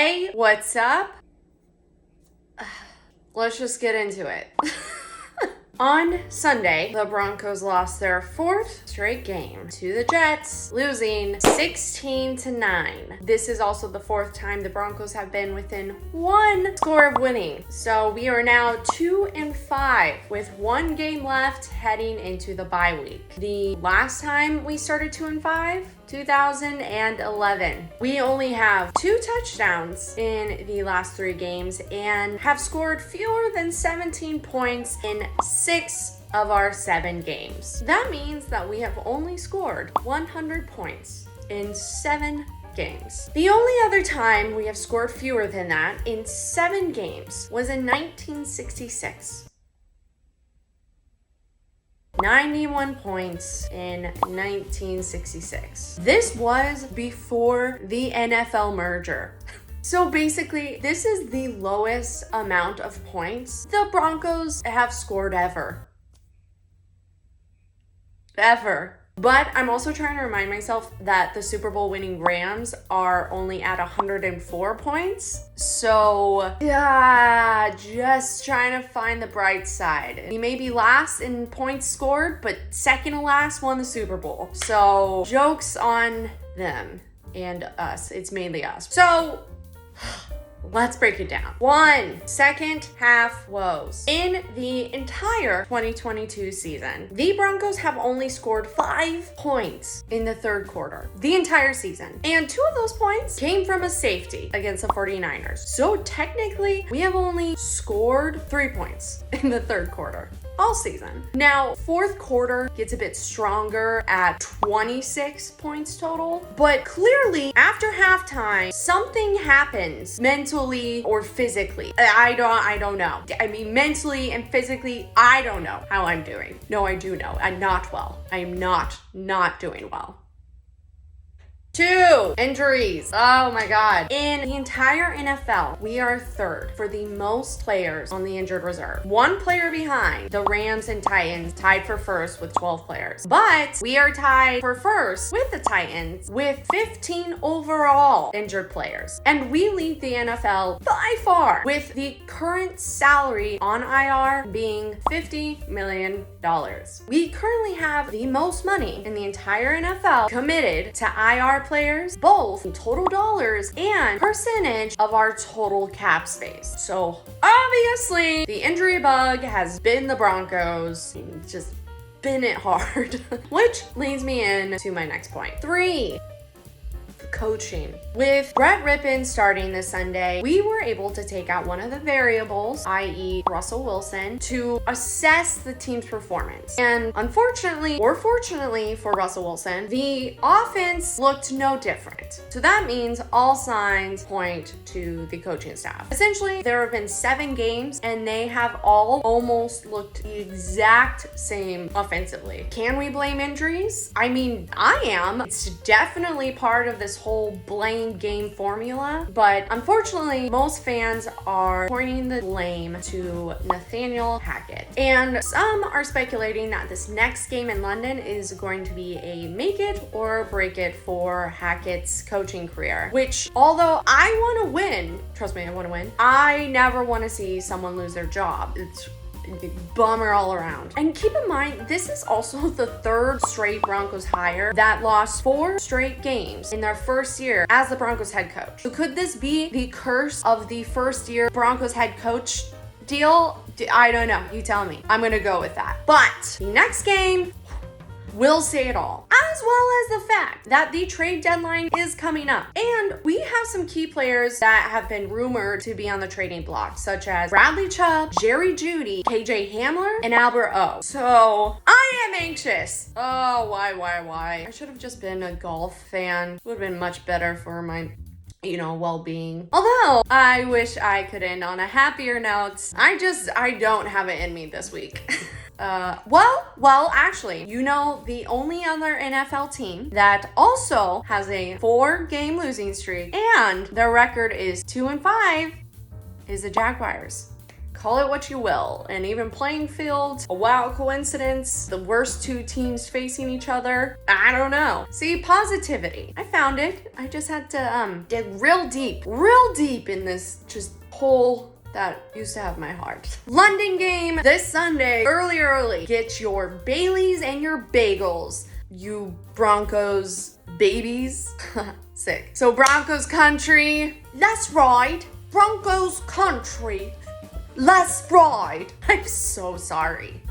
Hey, what's up? Let's just get into it. On Sunday, the Broncos lost their fourth straight game to the Jets, losing 16-9. This is also the fourth time the Broncos have been within one score of winning. So we are now 2-5 with one game left heading into the bye week. The last time we started 2-5, 2011. We only have 2 touchdowns in the last 3 games and have scored fewer than 17 points in 6 of our 7 games. That means that we have only scored 100 points in 7 games. The only other time we have scored fewer than that in 7 games was in 1966. 91 points in 1966. This was before the NFL merger. So basically, this is the lowest amount of points the Broncos have scored ever. But I'm also trying to remind myself that the Super Bowl winning Rams are only at 104 points. So, yeah, just trying to find the bright side. We may be last in points scored, but second to last won the Super Bowl. So, joke's on them and us. It's mainly us. So, let's break it down. 1, second half woes. In the entire 2022 season, the Broncos have only scored 5 points in the third quarter. The entire season. And 2 of those points came from a safety against the 49ers. So technically, we have only scored 3 points in the third quarter all season. Now, fourth quarter gets a bit stronger at 26 points total, but clearly after halftime, something happens mentally or physically. I don't know. I mean, mentally and physically, I don't know how I'm doing. No, I do know. I'm not well. I am not doing well. 2, injuries. Oh my God. In the entire NFL, we are third for the most players on the injured reserve. 1 player behind the Rams and Titans, tied for first with 12 players. But we are tied for first with the Titans with 15 overall injured players. And we lead the NFL by far with the current salary on IR being $50 million. We currently have the most money in the entire NFL committed to IR players, both in total dollars and percentage of our total cap space. So obviously the injury bug has been the Broncos, just been it hard. Which leads me in to my next point. 3, coaching. With Brett Rippon starting this Sunday, we were able to take out one of the variables, i.e. Russell Wilson, to assess the team's performance. And unfortunately, or fortunately for Russell Wilson, the offense looked no different. So that means all signs point to the coaching staff. Essentially, there have been 7 games and they have all almost looked the exact same offensively. Can we blame injuries? I mean, I am. It's definitely part of this whole blame game formula, but unfortunately most fans are pointing the blame to Nathaniel Hackett, and some are speculating that this next game in London is going to be a make it or break it for Hackett's coaching career, which although I want to win, trust me, I want to win, I never want to see someone lose their job. It's bummer all around. And keep in mind, this is also the 3rd straight Broncos hire that lost 4 straight games in their first year as the Broncos head coach. So could this be the curse of the first year Broncos head coach deal? I don't know. You tell me. I'm gonna go with that. But the next game will say it all, as well as the fact that the trade deadline is coming up. And we have some key players that have been rumored to be on the trading block, such as Bradley Chubb, Jerry Jeudy, KJ Hamler, and Albert O. So I am anxious. Oh, why? I should have just been a golf fan. Would have been much better for my well-being. Although I wish I could end on a happier note. I don't have it in me this week. Well, actually, the only other NFL team that also has a 4-game losing streak and their record is 2-5 is the Jaguars. Call it what you will. An even playing field, a wild coincidence, the worst two teams facing each other. I don't know. See, positivity. I found it. I just had to dig real deep in this just hole that used to have my heart. London game this Sunday, early. Get your Baileys and your bagels, you Broncos babies. Sick. So Broncos Country, let's ride. Broncos Country, let's ride. I'm so sorry.